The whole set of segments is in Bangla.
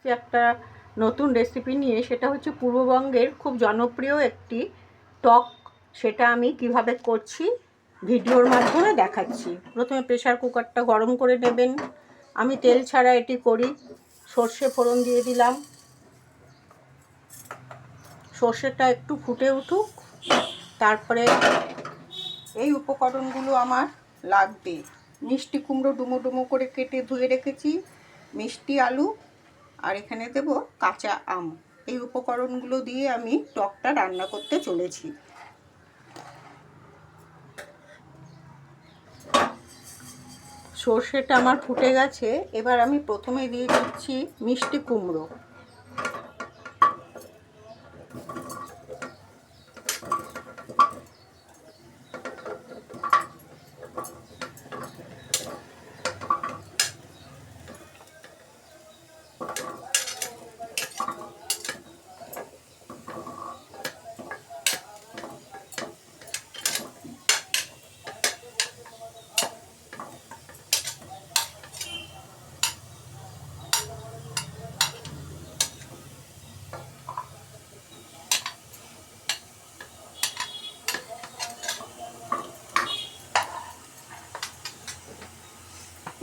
একটা নতুন রেসিপি নিয়ে, সেটা হচ্ছে পূর্ববঙ্গের খুব জনপ্রিয় একটি টক। সেটা আমি কিভাবে করছি ভিডিওর মাধ্যমে দেখাচ্ছি। প্রথমে প্রেসার কুকারটা গরম করে নেবেন। আমি তেল ছাড়া এটি করি। সর্ষে ফোড়ন দিয়ে দিলাম। সর্ষেটা একটু ফুটে উঠুক, তারপরে এই উপকরণগুলো আমার লাগবে। মিষ্টি কুমড়ো ডুমো ডুমো করে কেটে ধুয়ে রেখেছি, মিষ্টি আলু, আর এখানে দেব কাঁচা আম। এই উপকরণগুলো দিয়ে আমি টকটা রান্না করতে চলেছি। সর্ষেটা আমার ফুটে গেছে। এবার আমি প্রথমে দিয়ে দিচ্ছি মিষ্টি কুমড়ো।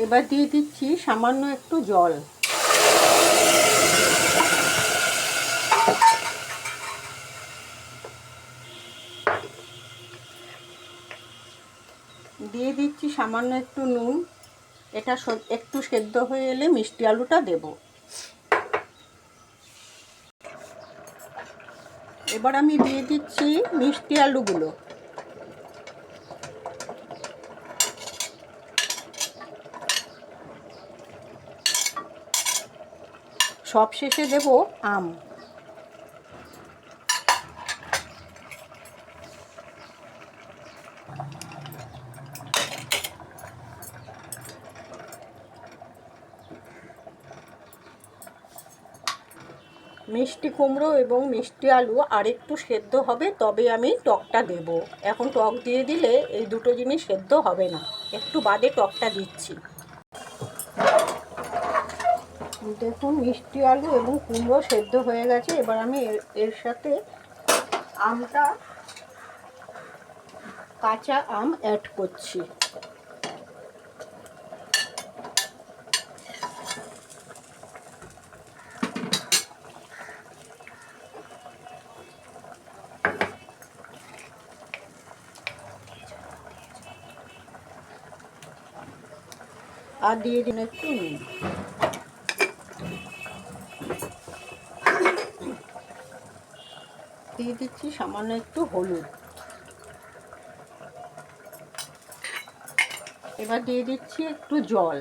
এবার দিয়ে দিচ্ছি সামান্য একটু জল। দিয়ে দিচ্ছি সামান্য একটু নুন। এটা একটু সেদ্ধ হয়ে এলে মিষ্টি আলুটা দেব। এবার আমি দিয়ে দিচ্ছি মিষ্টি আলুগুলো। সবশেষে দেব আম। মিষ্টি কুমড়ো এবং মিষ্টি আলু আরেকটু সেদ্ধ হবে, তবে আমি টকটা দেব। এখন টক দিয়ে দিলে এই দুটো জিনিস সেদ্ধ হবে না, একটু বাদে টকটা দিচ্ছি। দেখুন মিষ্টি আলু এবং কুমড়ো সেদ্ধ হয়ে গেছে। এবার আমি এর সাথে আমটা, কাঁচা আম অ্যাড করছি। আর দিয়ে দিন একটু নুন। দিয়ে দিচ্ছি সামান্য একটু হলুদ। এবার দিয়ে দিচ্ছি একটু জল।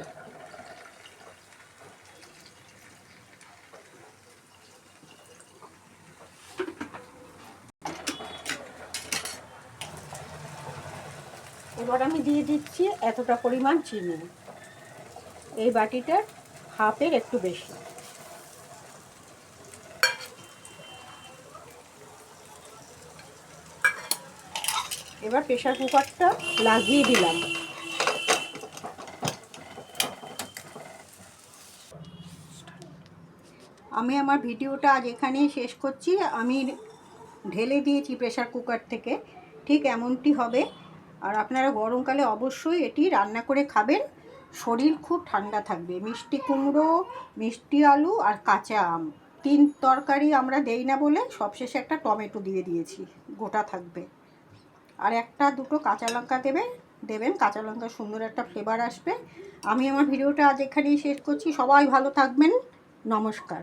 এবার আমি দিয়ে দিচ্ছি এতটা পরিমাণ চিনি, এই বাটিটার হাফের একটু বেশি। এবার প্রেসার কুকারটা লাগিয়ে দিলাম। আমি আমার ভিডিওটা আজ এখানেই শেষ করছি। আমি ঢেলে দিয়েছি প্রেসার কুকার থেকে, ঠিক এমনটি হবে। আর আপনারা গরমকালে অবশ্যই এটি রান্না করে খাবেন, শরীর খুব ঠান্ডা থাকবে। মিষ্টি কুমড়ো, মিষ্টি আলু আর কাঁচা আম, তিন তরকারি আমরা দেই না বলে সবশেষে একটা টমেটো দিয়ে দিয়েছি, গোটা থাকবে। আর একটা দুটো কাঁচা লঙ্কা দেবেন, কাঁচা লঙ্কা সুন্দর একটা ফ্লেভার আসবে। আমি আমার ভিডিওটা আজ এখানেই শেষ করছি। সবাই ভালো থাকবেন। নমস্কার।